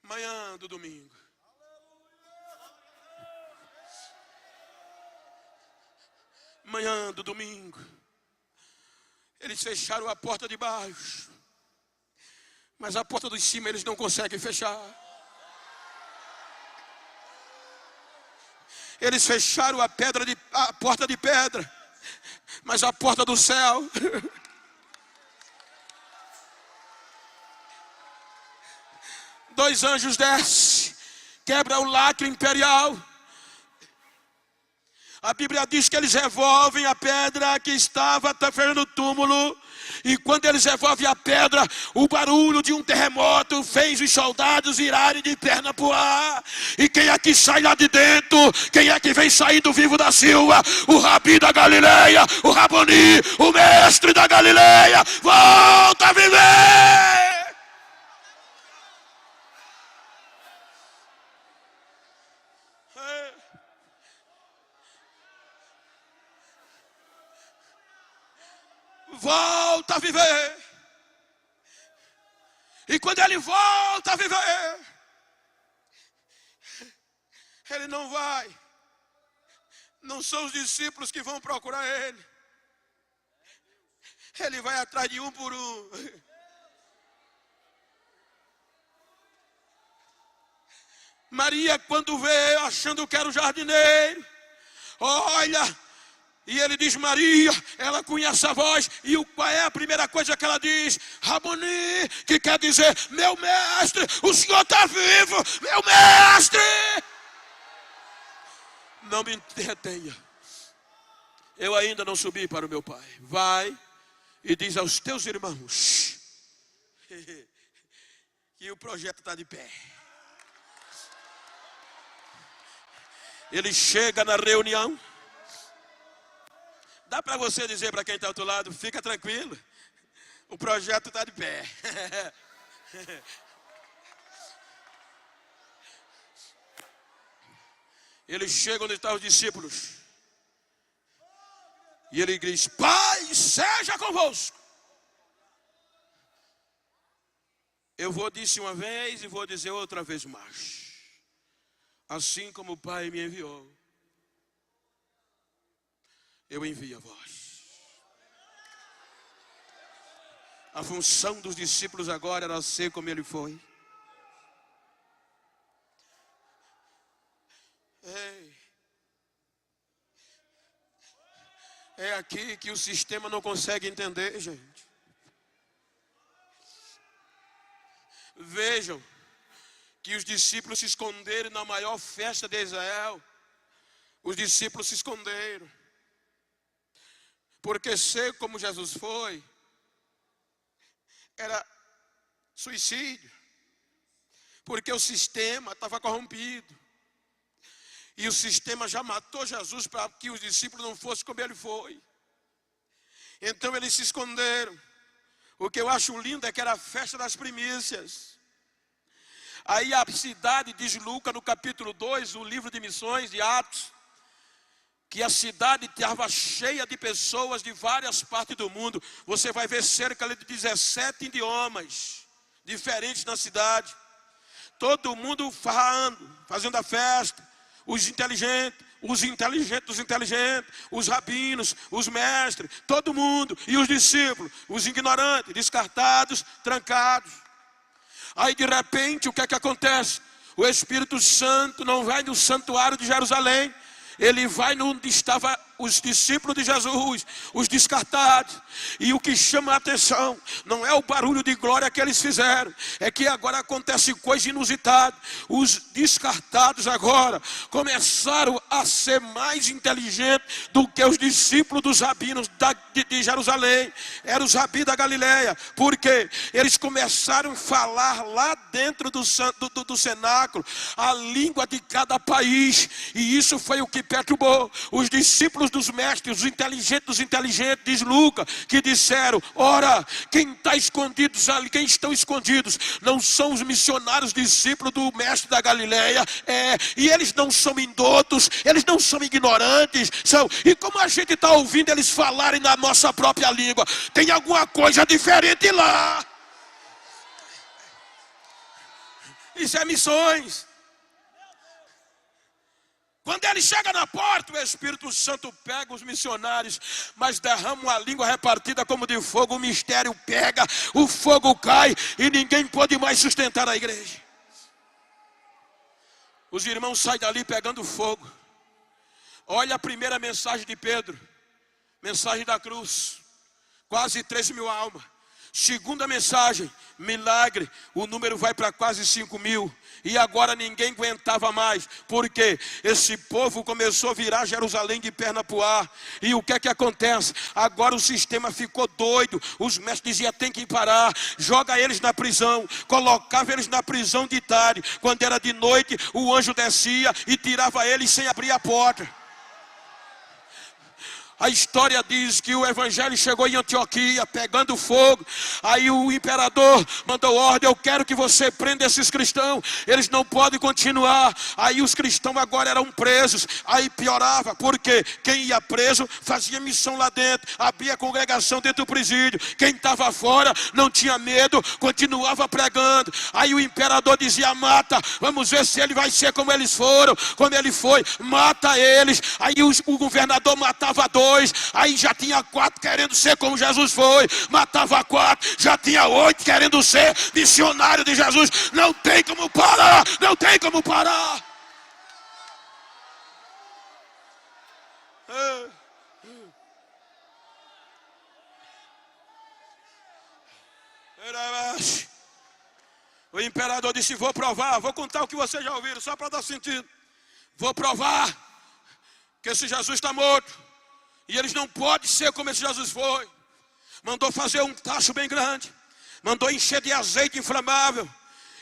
Manhã do domingo. Manhã do domingo. Eles fecharam a porta de baixo. mas a porta de cima eles não conseguem fechar. Eles fecharam a porta de pedra, mas a porta do céu dois anjos descem, quebra o lacre imperial. A Bíblia diz que eles revolvem a pedra que estava fechando o túmulo. E quando eles revolvem a pedra, o barulho de um terremoto fez os soldados virarem de perna pro ar. E quem é que sai lá de dentro? Quem é que vem saindo vivo da Silva? O Rabi da Galileia, o Raboni, o mestre da Galileia. Volta a viver! Volta a viver. E quando ele volta a viver, ele não vai. Não são os discípulos que vão procurar ele. Ele vai atrás de um por um. Maria, quando vê, achando que era o jardineiro, olha. E ele diz Maria, ela conhece a voz. E qual é a primeira coisa que ela diz? Raboni, que quer dizer, meu mestre, o Senhor está vivo, meu mestre. Não me retenha. Eu ainda não subi para o meu Pai. Vai e diz aos teus irmãos que o projeto está de pé. Ele chega na reunião. Dá para você dizer para quem está ao outro lado, fica tranquilo, o projeto está de pé. Ele chega onde estão os discípulos. E ele diz, Pai, seja convosco. Eu vou dizer uma vez e vou dizer outra vez mais. Assim como o Pai me enviou, eu envio a vós. A função dos discípulos agora era ser como ele foi. É aqui que o sistema não consegue entender, gente. Vejam que os discípulos se esconderam na maior festa de Israel. Os discípulos se esconderam. Porque ser como Jesus foi era suicídio. Porque o sistema estava corrompido. E o sistema já matou Jesus para que os discípulos não fossem como ele foi. Então eles se esconderam. O que eu acho lindo é que era a festa das primícias. Aí a cidade, diz Lucas no capítulo 2, o livro de missões de Atos, que a cidade estava cheia de pessoas de várias partes do mundo. Você vai ver cerca de 17 idiomas diferentes na cidade. Todo mundo farrando, fazendo a festa. Os inteligentes, os inteligentes dos inteligentes, os rabinos, os mestres, todo mundo. E os discípulos, os ignorantes, descartados, trancados. Aí de repente o que é que acontece? O Espírito Santo não vai no santuário de Jerusalém. Ele vai onde estavam os discípulos de Jesus, os descartados. E o que chama a atenção não é o barulho de glória que eles fizeram, é que agora acontece coisa inusitada. Os descartados agora começaram a ser mais inteligentes do que os discípulos dos rabinos de Jerusalém. Eram os rabinos da Galileia. Por quê? Eles começaram a falar lá dentro do cenáculo a língua de cada país. E isso foi o que perturbou os discípulos dos mestres, os inteligentes dos inteligentes, diz Lucas, que disseram, ora, quem está escondidos ali, quem estão escondidos, não são os missionários discípulos do mestre da Galileia, e eles não são indotos, eles não são ignorantes, e como a gente está ouvindo eles falarem na nossa própria língua, tem alguma coisa diferente lá. Isso é missões. Quando ele chega na porta, o Espírito Santo pega os missionários, mas derrama uma língua repartida como de fogo. O mistério pega, o fogo cai e ninguém pode mais sustentar a igreja. Os irmãos saem dali pegando fogo. Olha a primeira mensagem de Pedro, mensagem da cruz, quase 3.000 almas. Segunda mensagem, milagre, o número vai para quase 5.000. E agora ninguém aguentava mais, porque esse povo começou a virar Jerusalém de perna para o ar. E o que é que acontece? Agora o sistema ficou doido. Os mestres diziam, tem que parar, joga eles na prisão. Colocava eles na prisão de tarde. Quando era de noite, o anjo descia e tirava eles sem abrir a porta. A história diz que o evangelho chegou em Antioquia, pegando fogo. Aí o imperador mandou ordem, eu quero que você prenda esses cristãos. Eles não podem continuar. Aí os cristãos agora eram presos. Aí piorava, porque quem ia preso fazia missão lá dentro. Abria congregação dentro do presídio. Quem estava fora não tinha medo, continuava pregando. Aí o imperador dizia, mata, vamos ver se ele vai ser como eles foram. Como ele foi, mata eles. Aí o governador matava 2. Aí já tinha 4 querendo ser como Jesus foi. Matava 4, já tinha 8 querendo ser missionário de Jesus. Não tem como parar, não tem como parar. O imperador disse, vou provar, vou contar o que vocês já ouviram, só para dar sentido. Vou provar que esse Jesus está morto. E eles não podem ser como esse Jesus foi. Mandou fazer um tacho bem grande. Mandou encher de azeite inflamável.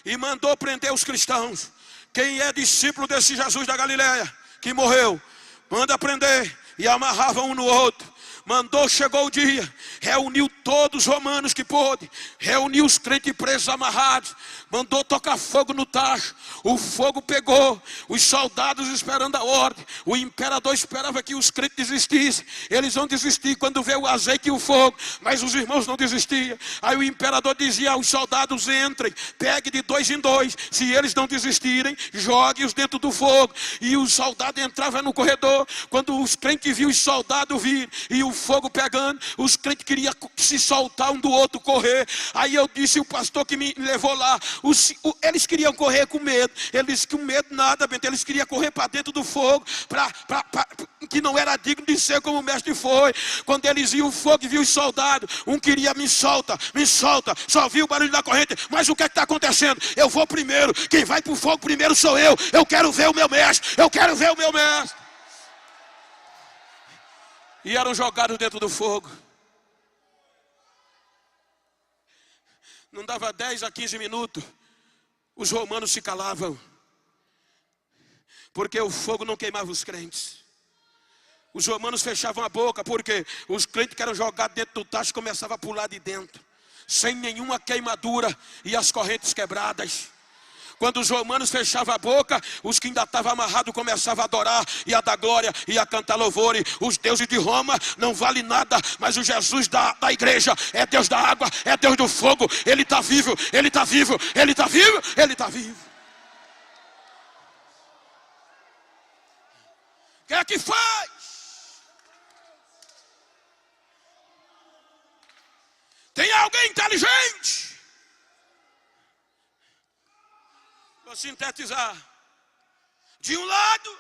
E mandou prender os cristãos. Quem é discípulo desse Jesus da Galileia, que morreu, manda prender. E amarrava um no outro. Mandou, chegou o dia, reuniu todos os romanos que pôde, reuniu os crentes presos amarrados, mandou tocar fogo no tacho, o fogo pegou, os soldados esperando a ordem, o imperador esperava que os crentes desistissem, eles vão desistir quando vê o azeite e o fogo, mas os irmãos não desistiam. Aí o imperador dizia aos soldados, entrem, pegue de 2 em 2, se eles não desistirem, jogue-os dentro do fogo. E os soldados entravam no corredor, quando os crentes viam os soldados vir, e o fogo pegando, os crentes queriam se soltar um do outro, correr. Aí eu disse, o pastor que me levou lá, eles queriam correr com medo. Eles disse que com medo nada, eles queriam correr para dentro do fogo, que não era digno de ser como o mestre foi. Quando eles viam o fogo e viam os soldados, um queria, me solta, só viu o barulho da corrente. Mas o que está acontecendo? Eu vou primeiro, quem vai para o fogo primeiro sou eu quero ver o meu mestre, eu quero ver o meu mestre. E eram jogados dentro do fogo. Não dava 10 a 15 minutos, os romanos se calavam. Porque o fogo não queimava os crentes. Os romanos fechavam a boca, porque os crentes que eram jogados dentro do tacho começavam a pular de dentro, sem nenhuma queimadura e as correntes quebradas. Quando os romanos fechavam a boca, os que ainda estavam amarrados começavam a adorar e a dar glória e a cantar louvor. E os deuses de Roma não valem nada, mas o Jesus da igreja é Deus da água, é Deus do fogo. Ele está vivo, Ele está vivo, Ele está vivo, Ele está vivo. O que é que faz? Tem alguém inteligente? Vou sintetizar. De um lado,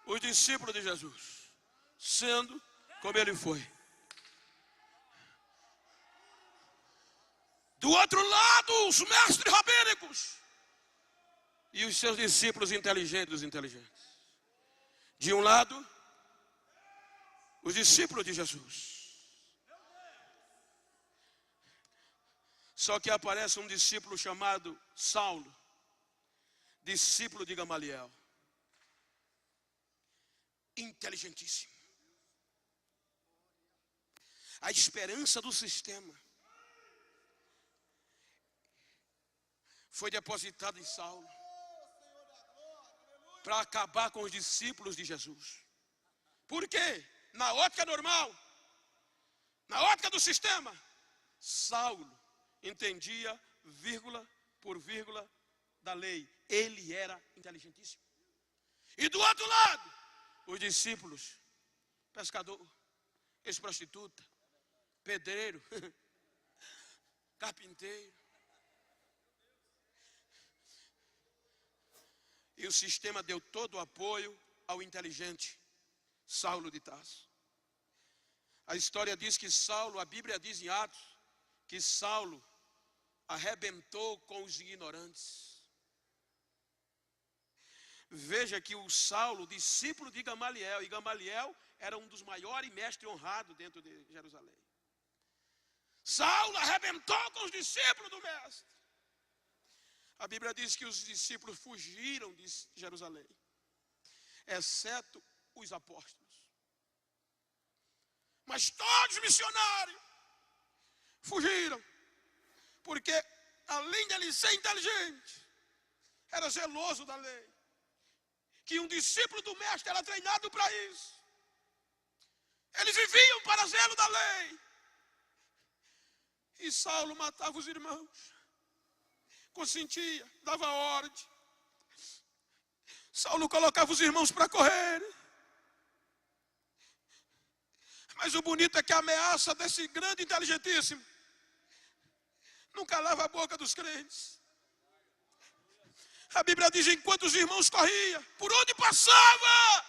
os discípulos de Jesus, sendo como ele foi. Do outro lado, os mestres rabínicos e os seus discípulos inteligentes. De um lado, os discípulos de Jesus. Só que aparece um discípulo chamado Saulo, discípulo de Gamaliel, inteligentíssimo. A esperança do sistema foi depositada em Saulo para acabar com os discípulos de Jesus. Por quê? Na ótica normal, na ótica do sistema, Saulo entendia vírgula por vírgula da lei. Ele era inteligentíssimo. E do outro lado, os discípulos, pescador, ex-prostituta, pedreiro, carpinteiro. E o sistema deu todo o apoio ao inteligente Saulo de Tarso. A história diz que Saulo, a Bíblia diz em Atos, que Saulo arrebentou com os ignorantes. Veja que o Saulo, discípulo de Gamaliel, e Gamaliel era um dos maiores mestres honrados dentro de Jerusalém. Saulo arrebentou com os discípulos do mestre. A Bíblia diz que os discípulos fugiram de Jerusalém, exceto os apóstolos. Mas todos os missionários fugiram, porque além de ele ser inteligente, era zeloso da lei, que um discípulo do mestre era treinado para isso. Eles viviam para zelo da lei. E Saulo matava os irmãos, consentia, dava ordem. Saulo colocava os irmãos para correr. Mas o bonito é que a ameaça desse grande inteligentíssimo não calava a boca dos crentes. A Bíblia diz: enquanto os irmãos corriam, por onde passava,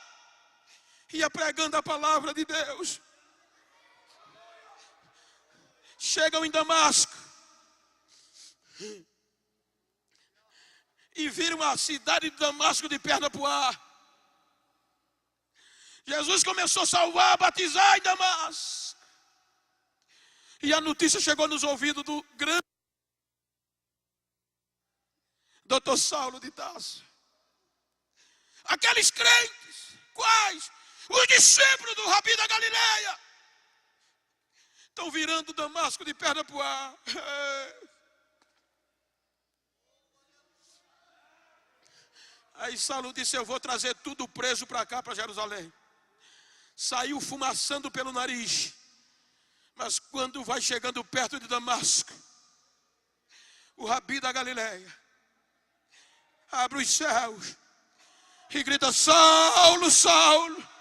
ia pregando a palavra de Deus. Chegam em Damasco e viram a cidade de Damasco de perna para o ar. Jesus começou a salvar, a batizar em Damasco. E a notícia chegou nos ouvidos do grande Dr. Saulo de Tarso. Aqueles crentes, quais? Os discípulos do Rabi da Galileia, estão virando Damasco de perna para o ar. Aí Saulo disse: eu vou trazer tudo preso para cá, para Jerusalém. Saiu fumaçando pelo nariz. Mas quando vai chegando perto de Damasco, o Rabi da Galileia abre os céus e grita: Saulo, Saulo.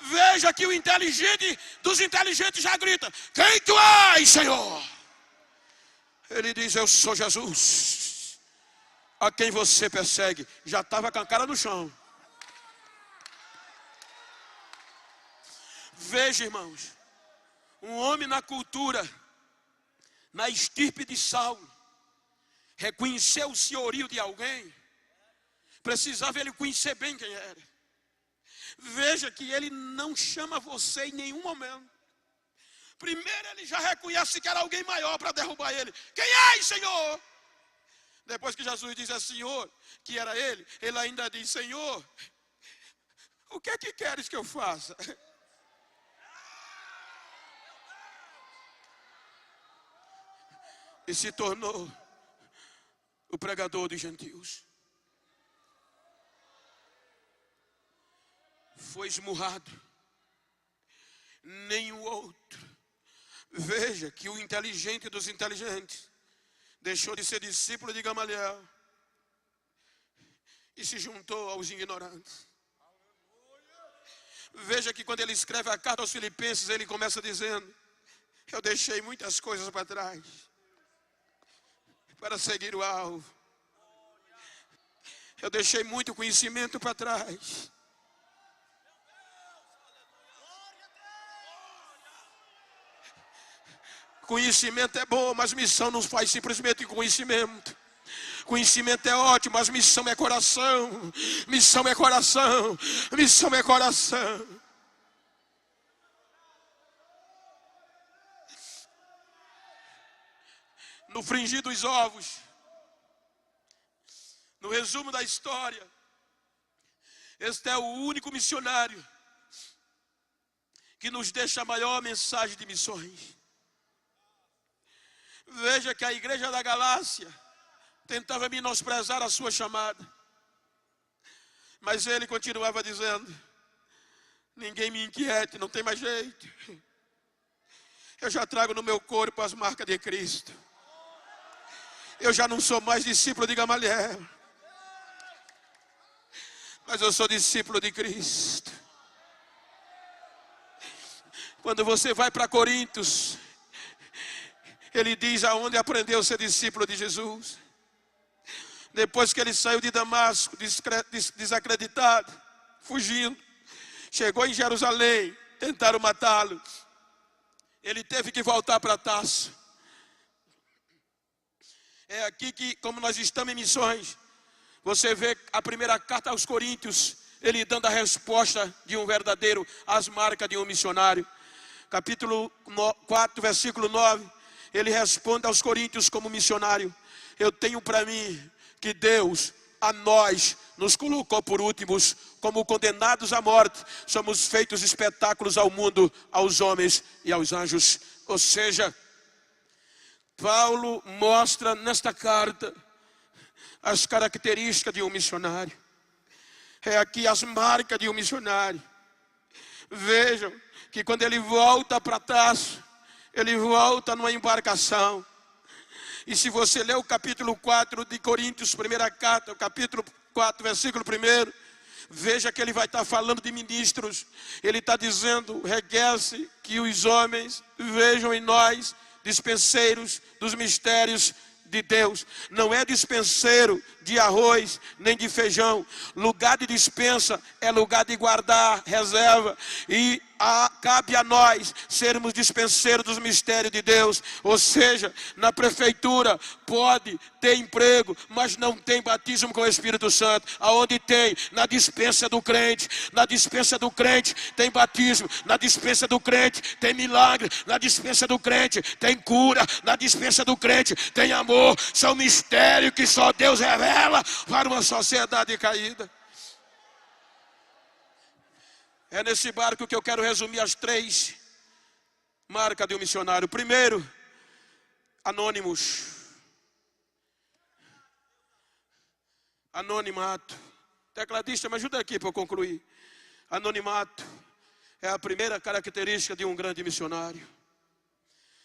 Veja que o inteligente dos inteligentes já grita: quem tu és, Senhor? Ele diz: eu sou Jesus, a quem você persegue. Já estava com a cara no chão. Veja, irmãos, um homem na cultura, na estirpe de Saulo, reconheceu o senhorio de alguém, precisava ele conhecer bem quem era. Veja que ele não chama você em nenhum momento. Primeiro ele já reconhece que era alguém maior para derrubar ele. Quem é, Senhor? Depois que Jesus diz a Senhor que era ele, ele ainda diz: Senhor, o que é que queres que eu faça? E se tornou o pregador dos gentios. Foi esmurrado, nem o outro. Veja que o inteligente dos inteligentes deixou de ser discípulo de Gamaliel e se juntou aos ignorantes. Veja que quando ele escreve a carta aos Filipenses, ele começa dizendo: eu deixei muitas coisas para trás para seguir o alvo. Eu deixei muito conhecimento para trás. Conhecimento é bom, mas missão não faz simplesmente conhecimento. Conhecimento é ótimo, mas missão é coração. Missão é coração. Missão é coração. No fringir dos ovos, no resumo da história, este é o único missionário que nos deixa a maior mensagem de missões. Veja que a igreja da Galácia tentava menosprezar a sua chamada, mas ele continuava dizendo: ninguém me inquiete, não tem mais jeito. Eu já trago no meu corpo as marcas de Cristo. Eu já não sou mais discípulo de Gamaliel. mas eu sou discípulo de Cristo. Quando você vai para Coríntios, ele diz aonde aprendeu a ser discípulo de Jesus. Depois que ele saiu de Damasco, desacreditado, fugindo, chegou em Jerusalém, tentaram matá-lo. Ele teve que voltar para Tarso. É aqui que, como nós estamos em missões, você vê a primeira carta aos Coríntios, ele dando a resposta de um verdadeiro, as marcas de um missionário. Capítulo 4, versículo 9, ele responde aos Coríntios como missionário: eu tenho para mim que Deus a nós nos colocou por últimos, como condenados à morte, somos feitos espetáculos ao mundo, aos homens e aos anjos. Ou seja, Paulo mostra nesta carta as características de um missionário. É aqui as marcas de um missionário. Vejam que quando ele volta para Tarso, ele volta numa embarcação. E se você ler o capítulo 4 de Coríntios, primeira carta, o capítulo 4, versículo 1, veja que ele vai estar falando de ministros. Ele está dizendo: requer-se que os homens vejam em nós dispenseiros dos mistérios de Deus. Não é dispenseiro de arroz nem de feijão. Lugar de dispensa é lugar de guardar reserva. E cabe a nós sermos dispenseiros dos mistérios de Deus. Ou seja, na prefeitura pode ter emprego, mas não tem batismo com o Espírito Santo. Aonde tem? Na dispensa do crente. Na dispensa do crente tem batismo. Na dispensa do crente tem milagre. Na dispensa do crente tem cura. Na dispensa do crente tem amor. São mistérios que só Deus revela para uma sociedade caída. É nesse barco que eu quero resumir as 3 marcas de um missionário. Primeiro, anônimos. Anonimato. Tecladista, me ajuda aqui para eu concluir. Anonimato é a primeira característica de um grande missionário.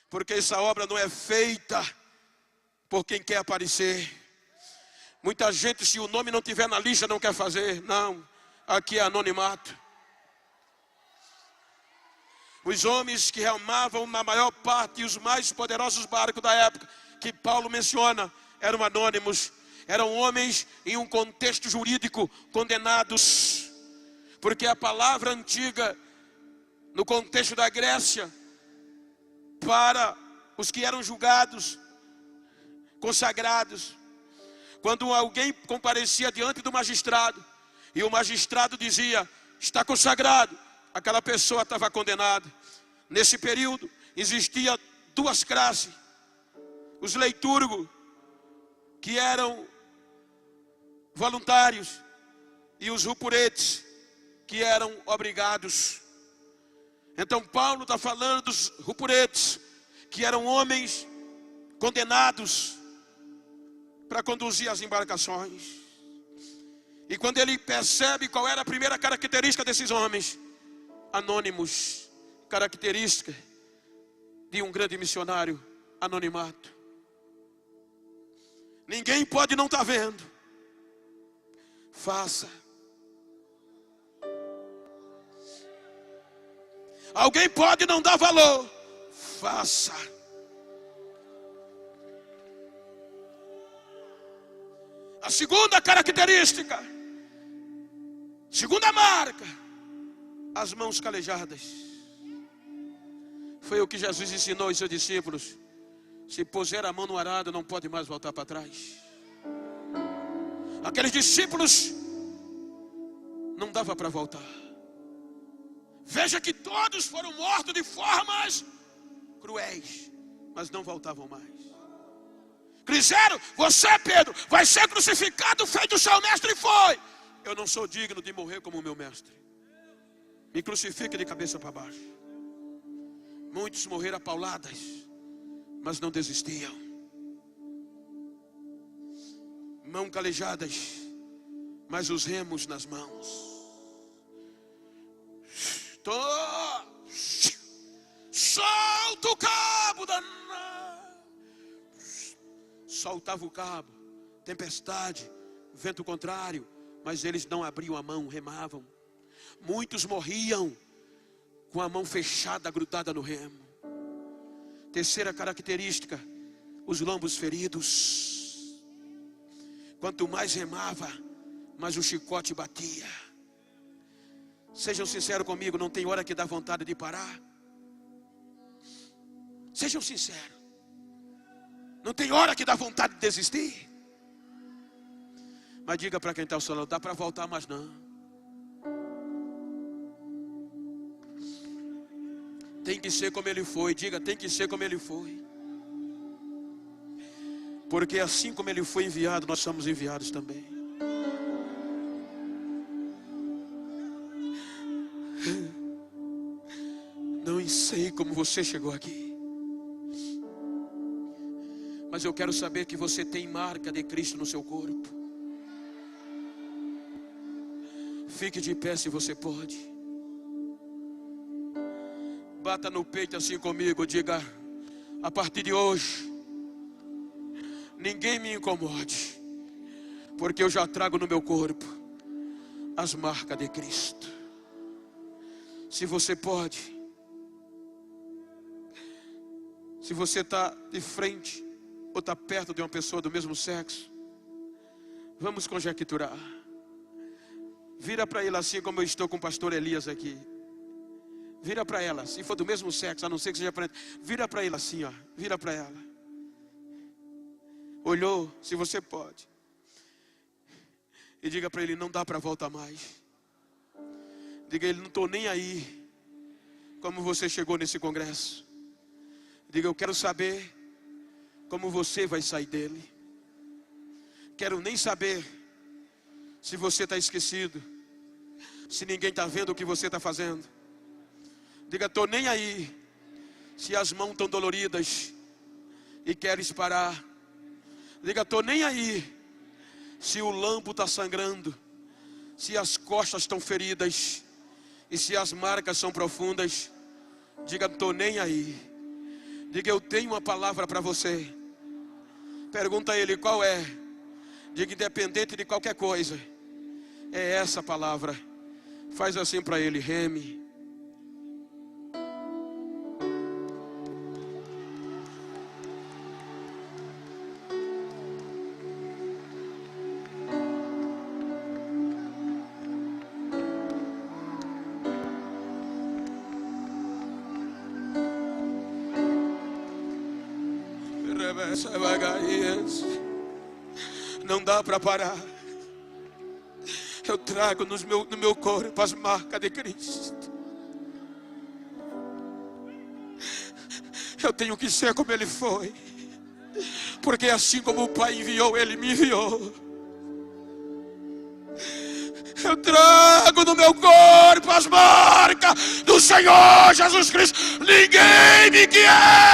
Porque essa obra não é feita por quem quer aparecer. Muita gente, se o nome não tiver na lista, não quer fazer. Não, aqui é anonimato. Os homens que remavam na maior parte, e os mais poderosos barcos da época, que Paulo menciona, eram anônimos. Eram homens em um contexto jurídico condenados. Porque a palavra antiga, no contexto da Grécia, para os que eram julgados, consagrados, quando alguém comparecia diante do magistrado, e o magistrado dizia: está consagrado, aquela pessoa estava condenada. Nesse período existia 2 classes: os leiturgos, que eram voluntários, e os rupuretes, que eram obrigados. Então Paulo está falando dos rupuretes, que eram homens condenados para conduzir as embarcações. E quando ele percebe qual era a primeira característica desses homens, anônimos. Característica de um grande missionário: anonimato. Ninguém pode não estar vendo. Faça. Alguém pode não dar valor. Faça. A segunda característica, segunda marca: as mãos calejadas. Foi o que Jesus ensinou aos seus discípulos: se puser a mão no arado, não pode mais voltar para trás. Aqueles discípulos não dava para voltar. Veja que todos foram mortos de formas cruéis, mas não voltavam mais. Disseram: você, Pedro, vai ser crucificado feito o seu mestre foi. Eu não sou digno de morrer como o meu mestre. Me crucifique de cabeça para baixo. Muitos morreram a pauladas, mas não desistiam. Mãos calejadas, mas os remos nas mãos. Solta o cabo danado. Soltava o cabo. Tempestade, vento contrário, mas eles não abriam a mão, remavam. Muitos morriam com a mão fechada, grudada no remo. Terceira característica, os lombos feridos. Quanto mais remava, mais o chicote batia. Sejam sinceros comigo, não tem hora que dá vontade de parar. Sejam sinceros. Não tem hora que dá vontade de desistir. Mas diga para quem está ao seu lado, dá para voltar, mas não. Tem que ser como ele foi. Diga, tem que ser como ele foi. Porque assim como ele foi enviado, nós somos enviados também. Não sei como você chegou aqui, mas eu quero saber que você tem marca de Cristo no seu corpo. Fique de pé se você pode. Bata no peito assim comigo. Diga, a partir de hoje, ninguém me incomode, porque eu já trago no meu corpo as marcas de Cristo. Se você pode, se você está de frente ou está perto de uma pessoa do mesmo sexo, vamos conjecturar. Vira para ela assim como eu estou com o pastor Elias aqui. Vira para ela, se for do mesmo sexo, a não ser que seja parente. Vira para ela assim, ó. Vira para ela. Olhou, se você pode. E diga para ele, não dá para voltar mais. Diga a ele, não estou nem aí como você chegou nesse congresso. Diga, eu quero saber como você vai sair dele. Quero nem saber se você está esquecido, se ninguém está vendo o que você está fazendo. Diga, estou nem aí se as mãos estão doloridas e queres parar. Diga, estou nem aí se o lambo está sangrando, se as costas estão feridas e se as marcas são profundas. Diga, estou nem aí. Diga, eu tenho uma palavra para você. Pergunta a ele qual é. Diga, independente de qualquer coisa, é essa palavra. Faz assim para ele, reme. Não dá para parar. Eu trago no meu corpo as marcas de Cristo. Eu tenho que ser como Ele foi, porque assim como o Pai enviou, Ele me enviou. Eu trago no meu corpo as marcas do Senhor Jesus Cristo. Ninguém me quer.